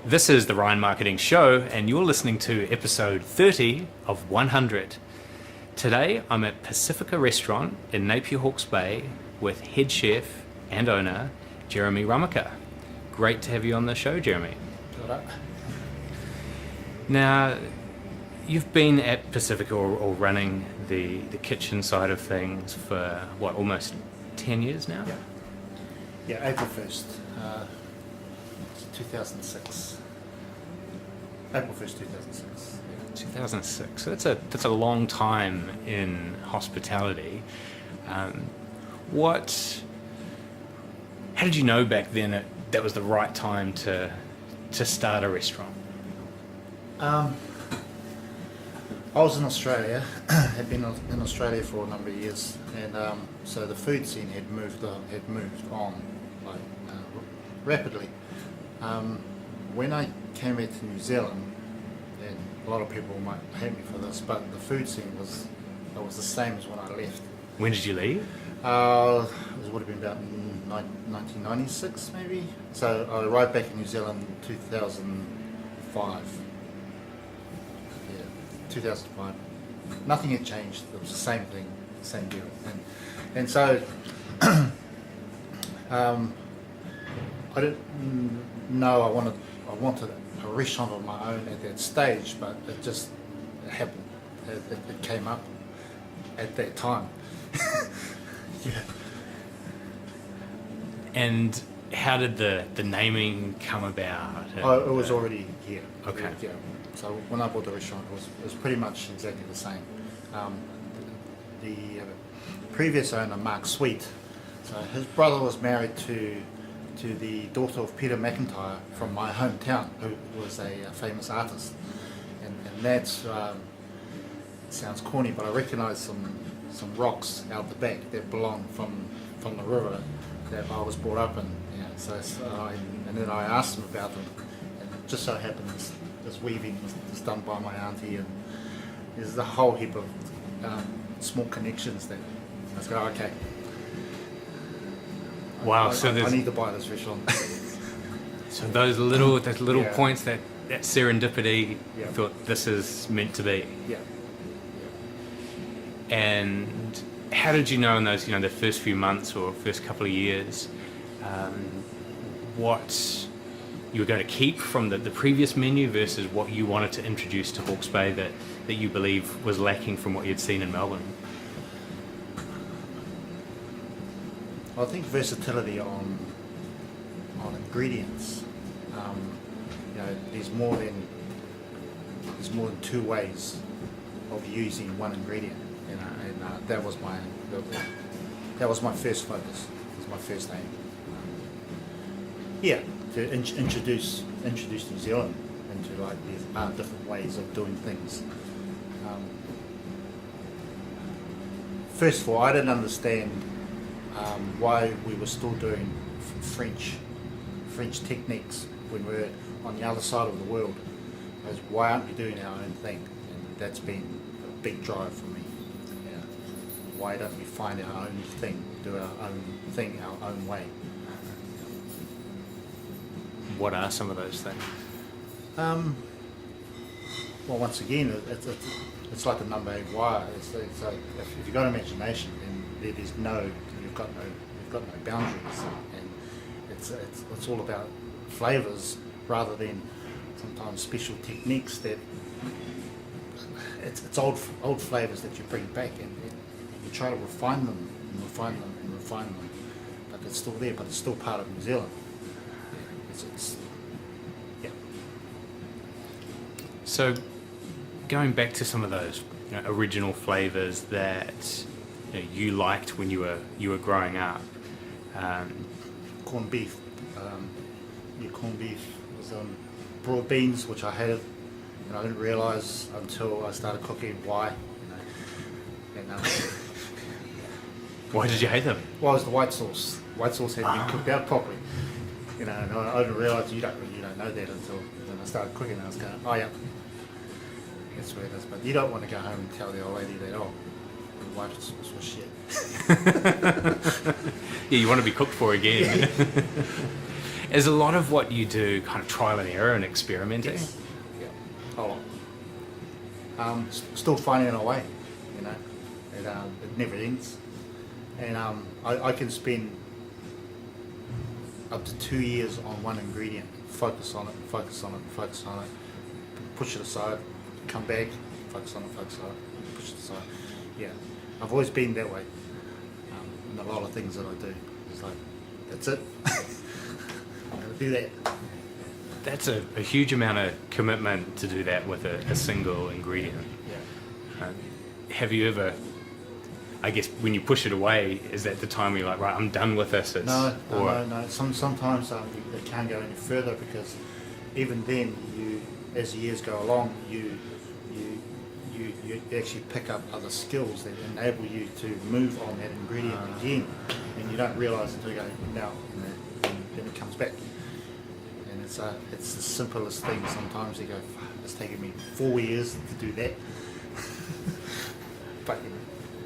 This is the Ryan Marketing Show, and you're listening to episode 30 of 100. Today, I'm at Pacifica restaurant in Napier Hawke's Bay with head chef and owner, Jeremy Rameka. Great to have you on the show, Jeremy. Now, you've been at Pacifica or running the kitchen side of things for, almost 10 years now? Yeah, April 1st, 2006. April 1st, 2006. 2006. So that's a long time in hospitality. How did you know back then that was the right time to start a restaurant? I was in Australia, had been in Australia for a number of years, and so the food scene had moved on rapidly. When I came back to New Zealand, and a lot of people might hate me for this, but the food scene was the same as when I left. When did you leave? It would have been about 1996 maybe. So I arrived back in New Zealand in 2005. 2005. Nothing had changed. It was the same thing, same deal. And so I didn't know I wanted a restaurant of my own at that stage, but it just happened. It came up at that time. Yeah. And how did the naming come about? It was already here. Okay. Yeah. So when I bought the restaurant, it was pretty much exactly the same. The previous owner, Mark Sweet, so his brother was married to the daughter of Peter McIntyre from my hometown, who was a famous artist. And that's, sounds corny, but I recognise some rocks out the back that belong from the river that I was brought up in. Yeah, and then I asked him about them, and it just so happens this weaving was done by my auntie, and there's a whole heap of small connections that I was going, okay. Wow! I need to buy this restaurant. So those little Yeah. points, that serendipity, Yeah. you thought this is meant to be. Yeah. And how did you know in those, the first few months or first couple of years, what you were going to keep from the previous menu versus what you wanted to introduce to Hawke's Bay that you believe was lacking from what you'd seen in Melbourne? I think versatility on ingredients. There's more than two ways of using one ingredient, and that was my first focus. It was my first aim. To introduce New Zealand into these different ways of doing things. First of all, I didn't understand why we were still doing French techniques when we're on the other side of the world. Why aren't we doing our own thing? And that's been a big drive for me. Yeah. Why don't we find our own thing, do our own thing our own way? What are some of those things? Well, once again, it's like a number 8 wire. It's like if you've got imagination, then you've got no boundaries, and it's all about flavors rather than sometimes special techniques that it's old flavors that you bring back, and you try to refine them, but it's still there, but it's still part of New Zealand. Yeah. So, going back to some of those original flavors that you liked when you were growing up. Corned beef. Corned beef was broad beans, which I hated, and I didn't realise until I started cooking why. Why did you hate them? Well, it was the white sauce. White sauce hadn't been cooked out properly. And I didn't realise you don't know that until when I started cooking. And I was going, oh yeah, that's where it is. But you don't want to go home and tell the old lady that, oh, the white sauce was shit. Yeah, you want to be cooked for again. Is a lot of what you do kind of trial and error and experimenting? Yes. Yeah. A lot. Still finding a way, you know. It never ends. And I can spend up to 2 years on one ingredient, focus on it, focus on it, focus on it, push it aside, come back, focus on it, push it aside. Yeah, I've always been that way. In a lot of things that I do, it's like, that's it. I'm going to do that. That's a huge amount of commitment to do that with a single ingredient. Yeah. Have you ever, I guess, when you push it away, is that the time where you're like, right, I'm done with this? No. Sometimes they can't go any further, because even then, as the years go along, you actually pick up other skills that enable you to move on that ingredient again, and you don't realise until you go now, and then it comes back. And it's the simplest thing. Sometimes you go, it's taken me 4 years to do that, but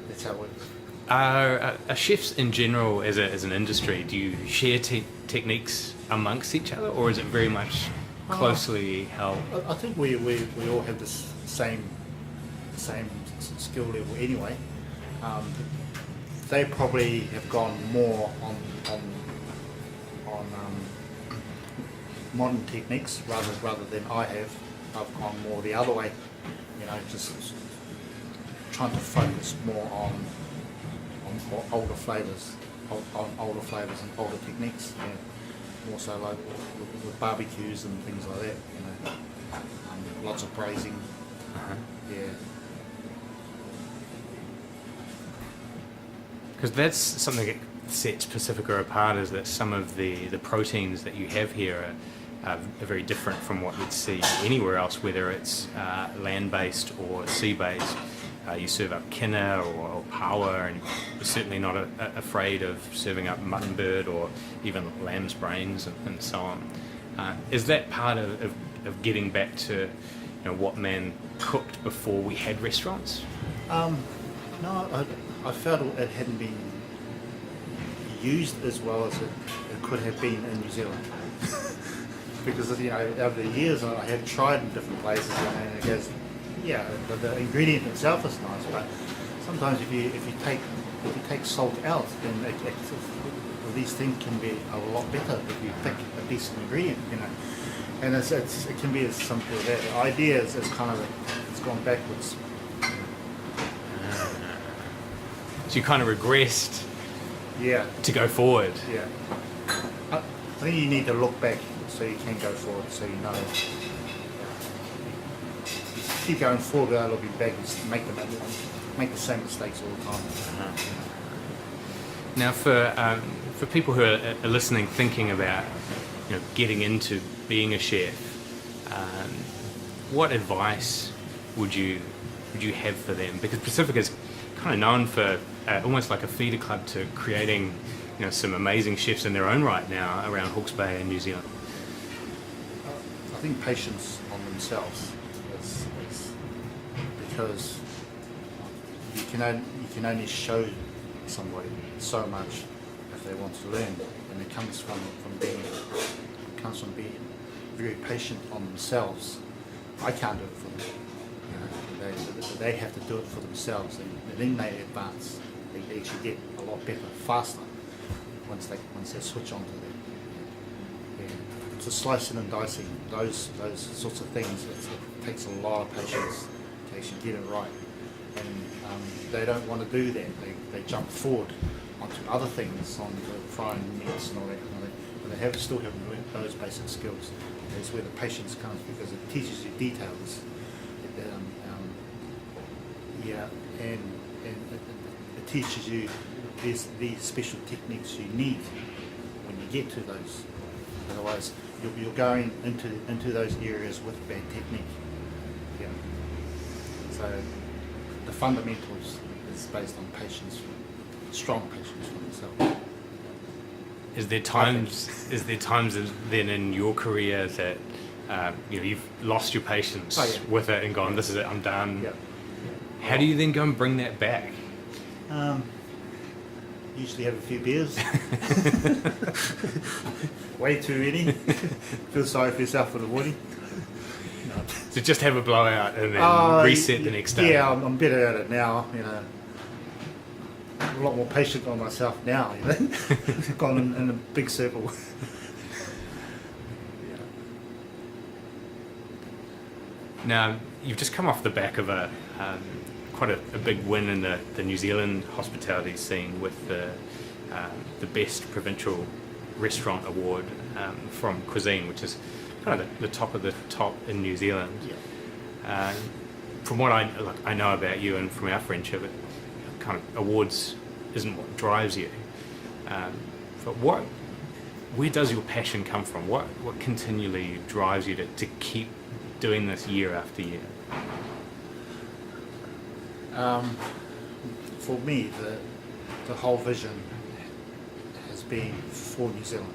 that's how it works. Are chefs in general, as an industry, do you share techniques amongst each other, or is it very much closely held? I think we all have the same skill level anyway. They probably have gone more on modern techniques rather than I have. I've gone more the other way, you know, just trying to focus more on older flavours, on older flavours and older techniques. Yeah. More so like with barbecues and things like that, you know. Lots of braising. Yeah. Because that's something that sets Pacifica apart, is that some of the proteins that you have here are very different from what you'd see anywhere else, whether it's land-based or sea-based. You serve up kina or paua, and you're certainly not afraid of serving up mutton bird or even lamb's brains and so on. Is that part of getting back to what man cooked before we had restaurants? No, I felt it hadn't been used as well as it could have been in New Zealand. Because over the years I have tried in different places, and it goes, yeah, the ingredient itself is nice, but sometimes if you take salt out, then these things can be a lot better if you pick a decent ingredient, you know. And it can be as simple as that. The idea is kind of it's gone backwards. So you kind of regressed, yeah, to go forward. Yeah, I think you need to look back so you can go forward. So you know, you keep going forward without looking back. You make the same mistakes all the time. Now, for people who are listening, thinking about getting into being a chef, what advice would you have for them? Because Pacifica's kind of known for almost like a feeder club to creating some amazing chefs in their own right now around Hawke's Bay and New Zealand. I think patience on themselves is because you can only show somebody so much if they want to learn, and it comes from being very patient on themselves. I can't do it for them. They have to do it for themselves, and then they advance. They actually get a lot better faster once they switch on to that. Yeah. So slicing and dicing, those sorts of things, it takes a lot of patience to actually get it right. And they don't want to do that. They jump forward onto other things, onto frying meats and all that kind of thing. But they still haven't learned those basic skills. That's where the patience comes, because it teaches you details. And it teaches you these special techniques you need when you get to those. Otherwise, you're going into those areas with bad technique. Yeah. So the fundamentals is based on patience, strong patience for yourself. Is there times then in your career that you've lost your patience with it and gone, this is it, I'm done? Yeah. How do you then go and bring that back? usually have a few beers. Way too many. Feel sorry for yourself for the morning. So just have a blowout and then reset the next day. Yeah, I'm better at it now. I'm a lot more patient on myself now. Gone in a big circle. Now, you've just come off the back of quite a big win in the New Zealand hospitality scene with the Best Provincial Restaurant Award from Cuisine, which is kind of the top of the top in New Zealand. Yeah. From what I know about you and from our friendship, kind of awards isn't what drives you. But where does your passion come from? What continually drives you to keep doing this year after year? For me, the whole vision has been for New Zealand.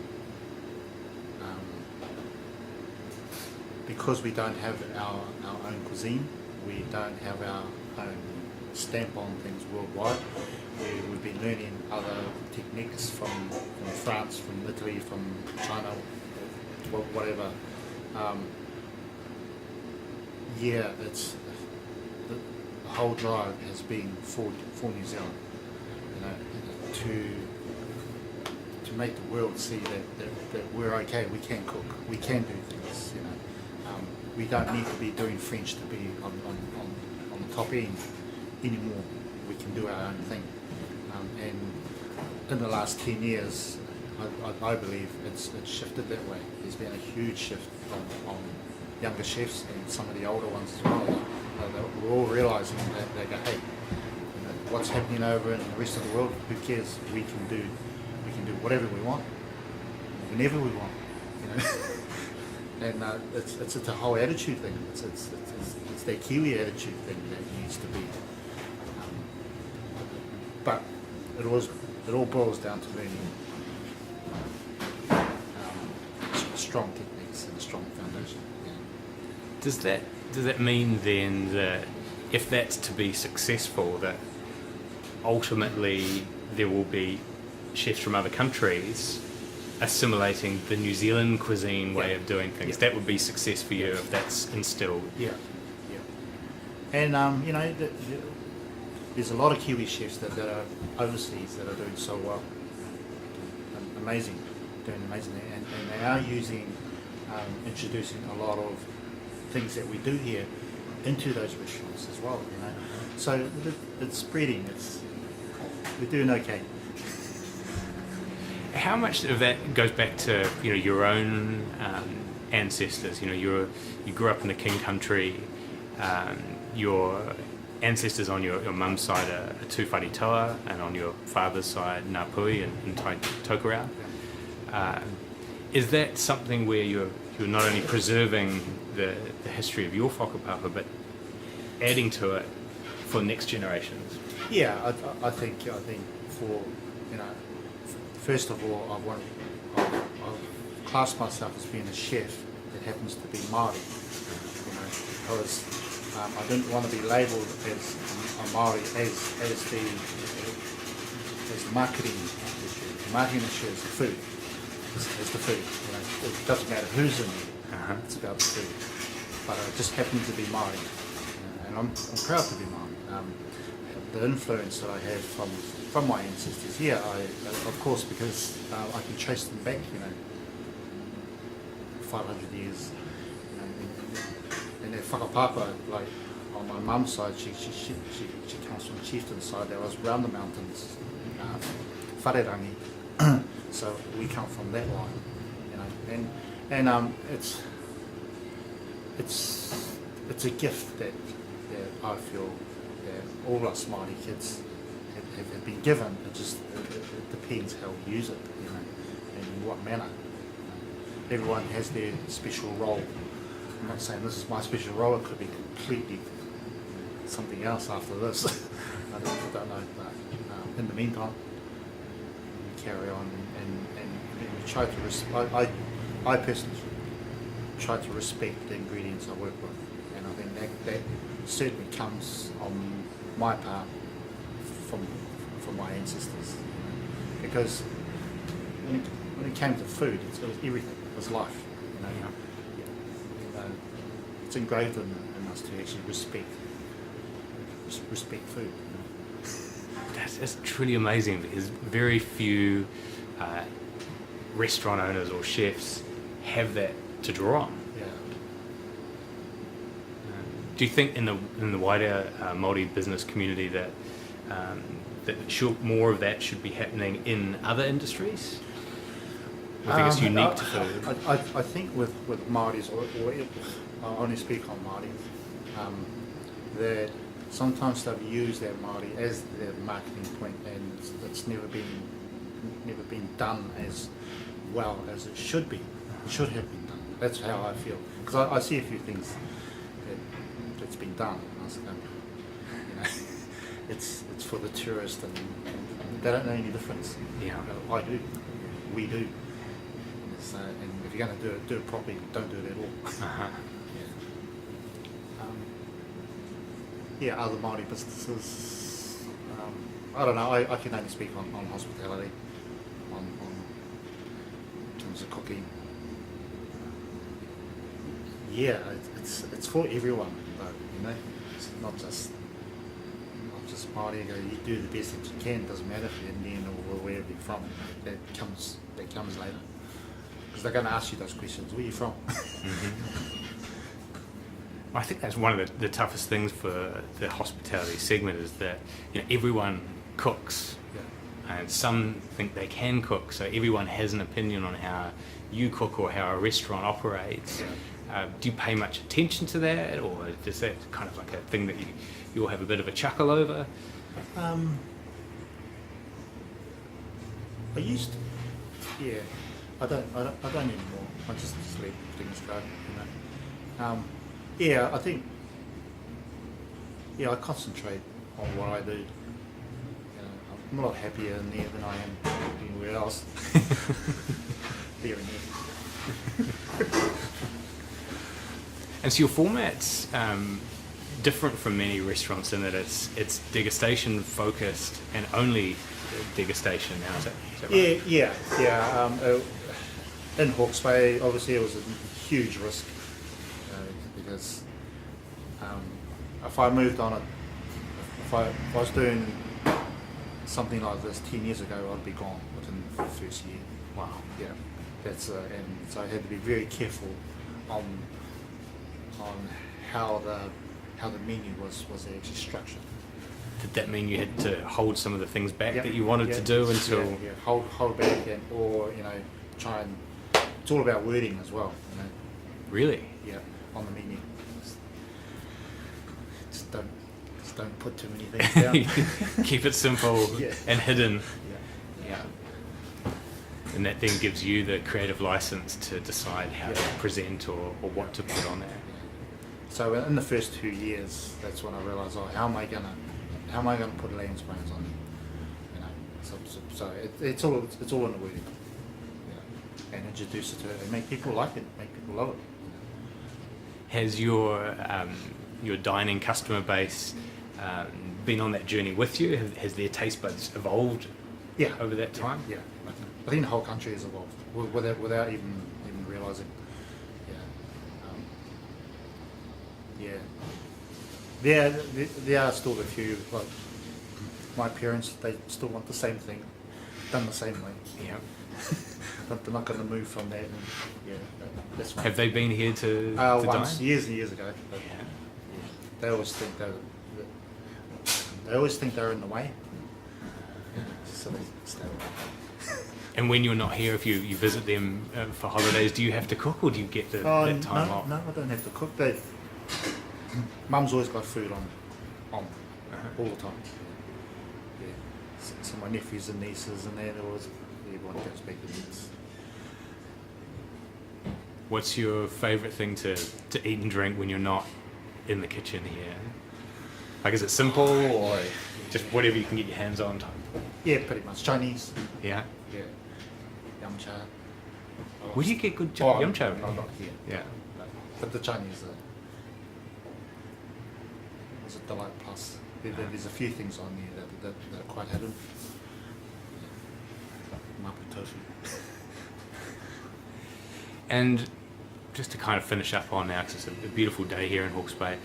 Because we don't have our own cuisine, we don't have our own stamp on things worldwide. We've been learning other techniques from France, from Italy, from China, whatever. It's the whole drive has been for New Zealand, to make the world see that we're okay. We can cook. We can do things. We don't need to be doing French to be on the top end anymore. We can do our own thing. And in the last 10 years, I believe it's shifted that way. There's been a huge shift on younger chefs and some of the older ones as well. We're all realising that they go, hey, what's happening over in the rest of the world? Who cares? We can do whatever we want, whenever we want. And it's a whole attitude thing. It's that Kiwi attitude thing that needs to be. But it all boils down to learning strong techniques and a strong foundation. Yeah. Does that mean then that if that's to be successful, that ultimately there will be chefs from other countries assimilating the New Zealand cuisine way of doing things? That would be success for you if that's instilled. Yeah. And there's a lot of Kiwi chefs that are overseas that are doing so well, doing amazing, and they are introducing a lot of things that we do here into those restaurants as well. So it's spreading. We're doing okay. How much of that goes back to your own ancestors? You grew up in the King Country. Your ancestors on your mum's side are Tūwhare Toa, and on your father's side Ngāpui and Tokerau. Is that something where you're not only preserving the history of your whakapapa, but adding to it for next generations? Yeah, I think for first of all, I've classed myself as being a chef that happens to be Maori, because I didn't want to be labelled as a Maori as the marketing issue. The marketing issue is the food. It's the food. It doesn't matter who's in it. It's about the food. But I just happen to be Maori, and I'm proud to be Maori. The influence that I have from my ancestors, of course, because I can trace them back, 500 years. And their whakapapa, like on my mum's side, she comes from the chieftain's side that was around the mountains, wharerangi. So we come from that line, and it's a gift that I feel that all us Māori kids have been given. It depends how we use it, and in what manner. Everyone has their special role. I'm not saying this is my special role. It could be completely something else after this. I don't know. But in the meantime, we carry on and we try to. I personally try to respect the ingredients I work with, and I think that certainly comes on my part from my ancestors. because when it came to food, it was everything. It was life. You know, it's engraved in us to actually respect food. You know? That's truly amazing because very few restaurant owners or chefs have that to draw on. Yeah. Do you think in the wider Maori business community that more of that should be happening in other industries? I think it's unique to food. I think with Māoris, or I only speak on Māoris, that sometimes they've used that Māori as their marketing point, and it's never been done as well as it should be. It should have been done. That's how I feel. Because I see a few things that's been done. And I was going, it's for the tourist, and they don't know any difference. Yeah. I do. We do. And if you're going to do it properly. Don't do it at all. Uh-huh. Other Māori businesses. I don't know. I can only speak on hospitality, on in terms of cooking. It's for everyone, though. It's not just Māori. You do the best that you can. Doesn't matter if you're Indian or wherever you're from. That comes later. Because they're going to ask you those questions. Where are you from? Mm-hmm. I think that's one of the toughest things for the hospitality segment is that everyone cooks, and some think they can cook. So everyone has an opinion on how you cook or how a restaurant operates. Do you pay much attention to that, or is that kind of like a thing that you all have a bit of a chuckle over? I used to. Yeah. I don't anymore. I just let things go. I think. I concentrate on what I do. I'm a lot happier in there than I am anywhere else. There and there. And so your format's different from many restaurants in that it's degustation focused and only degustation now. Is that right? Yeah. In Hawke's Bay, obviously, it was a huge risk because if I moved on it, if I was doing something like this 10 years ago, I'd be gone within the first year. Wow. Yeah, that's and so I had to be very careful on how the menu was actually structured. Did that mean you had to hold some of the things back Yep. that you wanted to do until? Yeah. Hold back or try and. It's all about wording as well. Really? Yeah, on the menu. Just don't put too many things down. Keep it simple and hidden. Yeah. And that then gives you the creative license to decide how to present or what to put on there. So in the first 2 years, that's when I realised, how am I gonna put lamb's bones on? So it's all in the wording. And introduce it to it and make people like it, make people love it. Has your dining customer base been on that journey with you? Has their taste buds evolved over that time? Yeah. I think the whole country has evolved without even realising. There are still a few, like my parents, they still want the same thing, done the same way. Yeah. But they're not going to move from that. And, that's fine. Have they been here to once, dine? years and years ago. But, they always think they're in the way. So they stay away. And when you're not here, if you visit them for holidays, do you have to cook or do you get that time off? No, I don't have to cook. Mum's always got food on all the time. Yeah. So my nephews and nieces and that, everyone goes back to meats. What's your favourite thing to eat and drink when you're not in the kitchen here? Like, is it simple or just whatever you can get your hands on type? Yeah, pretty much. Chinese. Yeah? Yeah. Yum cha. Where do you get good yum cha? No, not here. Yeah. But the Chinese was a Delight Plus. There's a few things on there that are quite hidden. mapo tofu. And just to kind of finish up on now, because it's a beautiful day here in Hawke's Bay,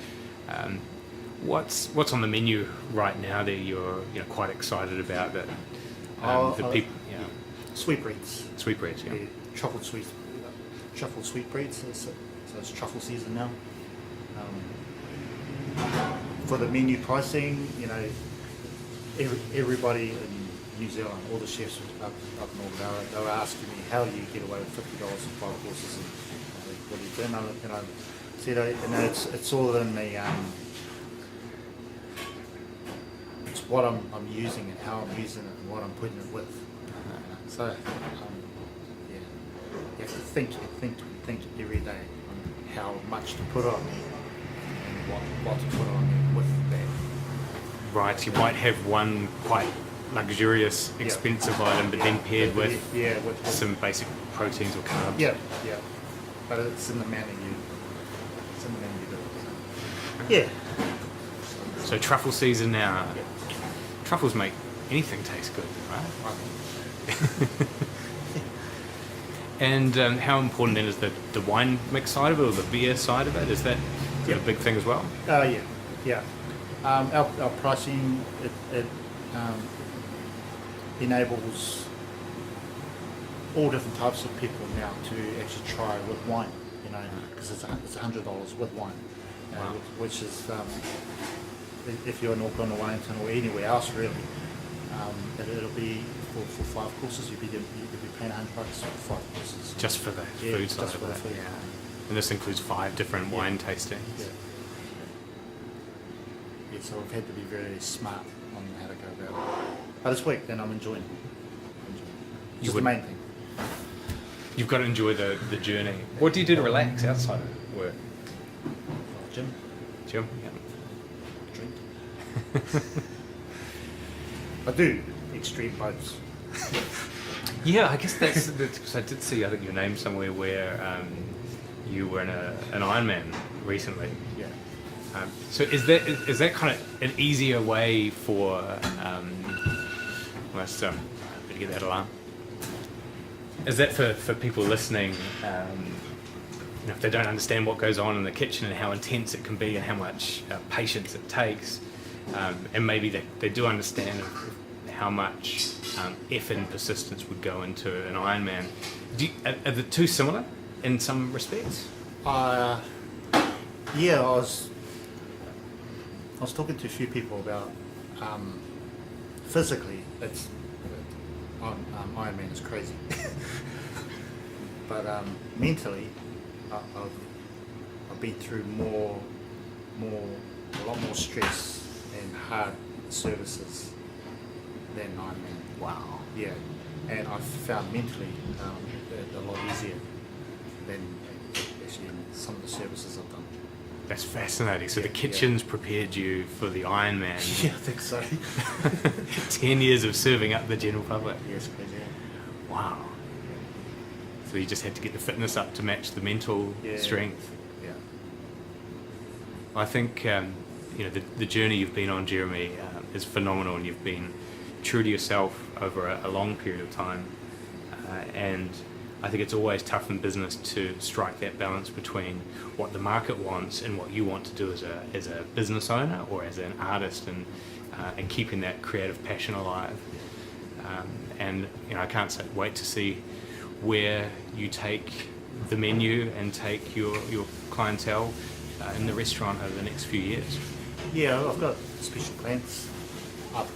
what's on the menu right now that you're quite excited about that the people Sweetbreads. Sweetbreads, yeah. Truffled sweetbreads. So it's truffle season now. For the menu pricing, everybody in New Zealand, all the chefs up north, they were asking me how do you get away with $50 for 5 courses and what do you do? And I said, it's all in the it's what I'm using and how I'm using it and what I'm putting it with. So yeah, you have to think every day on how much to put on and what to put on with that. Right, you might have one quite luxurious, expensive item, but then paired with some basic proteins or carbs. Yeah. But it's in the manner you do it. So. Yeah. So truffle season now. Yeah. Truffles make anything taste good, right? And how important then is the wine mix side of it or the beer side of it? Is that a big thing as well? Yeah. Our pricing it enables all different types of people now to actually try with wine, because it's $100 with wine, Wow. which is if you're in Auckland or Wellington or anywhere else really, it'll be for 5 courses you'll be paying $100 for 5 courses. Just for the food side just of for the it. food. Yeah. And this includes 5 different wine tastings. Yeah, so we've had to be very smart on how to go about it. But it's work, and I'm enjoying it. Just the main thing. You've got to enjoy the journey. What do you do to relax outside of work? Gym, Jim? drink. I do extreme boats. Yeah, I guess that's because I did see, I think your name somewhere where you were in an Ironman recently. Yeah. So is that kind of an easier way for better get that alarm. Is that for people listening, if they don't understand what goes on in the kitchen and how intense it can be and how much patience it takes, and maybe they do understand how much effort and persistence would go into an Ironman. Are the two similar in some respects? I was talking to a few people about physically, Ironman is crazy, but mentally, I've been through a lot more stress and hard services than Ironman. Wow. Yeah, and I found mentally a lot easier than actually some of the services I've done. That's fascinating. So the kitchen's prepared you for the Ironman. Yeah, I think so. 10 years of serving up the general public. Yes, please, yeah. Wow. So you just had to get the fitness up to match the mental strength. Yeah. I think the journey you've been on, Jeremy, is phenomenal, and you've been true to yourself over a long period of time. And I think it's always tough in business to strike that balance between what the market wants and what you want to do as a business owner or as an artist, and keeping that creative passion alive. And I can't wait to see where you take the menu and take your clientele in the restaurant over the next few years. Yeah, I've got special plans up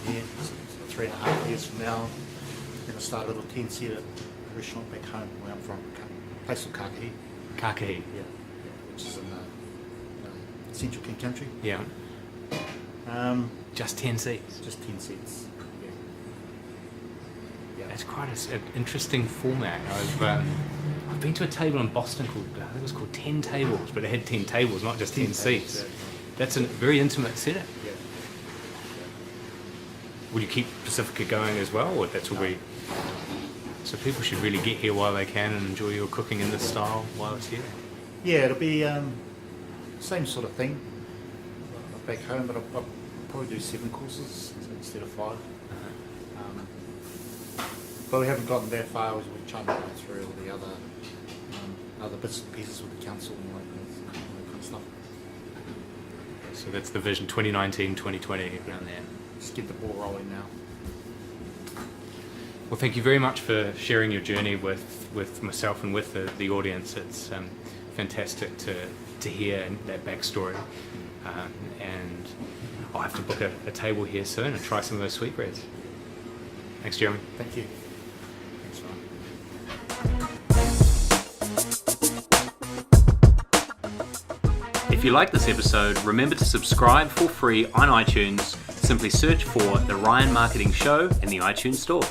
here, so 3.5 years from now. I'm going to start a little 10-seater restaurant back home where I'm from, a place called Kākahi. Kākahi. Yeah, which is in the central King Country. Yeah. Just 10 seats. Just 10 seats. Yeah. That's quite an interesting format. I've been to a table in Boston called, I think it was called 10 Tables, but it had 10 tables, not just 10 seats. Yeah. That's a very intimate setup. Yeah. Will you keep Pacifica going as well, or that's will be? So people should really get here while they can and enjoy your cooking in this style while it's here. Yeah, it'll be same sort of thing back home, but I'll probably do 7 courses instead of 5. but we haven't gotten that far. We're trying to go through all the other bits and pieces with the council and all that kind of stuff. So that's the vision 2019, 2020 around there. Just get the ball rolling now. Well, thank you very much for sharing your journey with myself and with the audience. It's fantastic to hear that backstory. And I'll have to book a table here soon and try some of those sweetbreads. Thanks, Jeremy. Thank you. Thanks, Ryan. If you like this episode, remember to subscribe for free on iTunes. Simply search for The Ryan Marketing Show in the iTunes Store.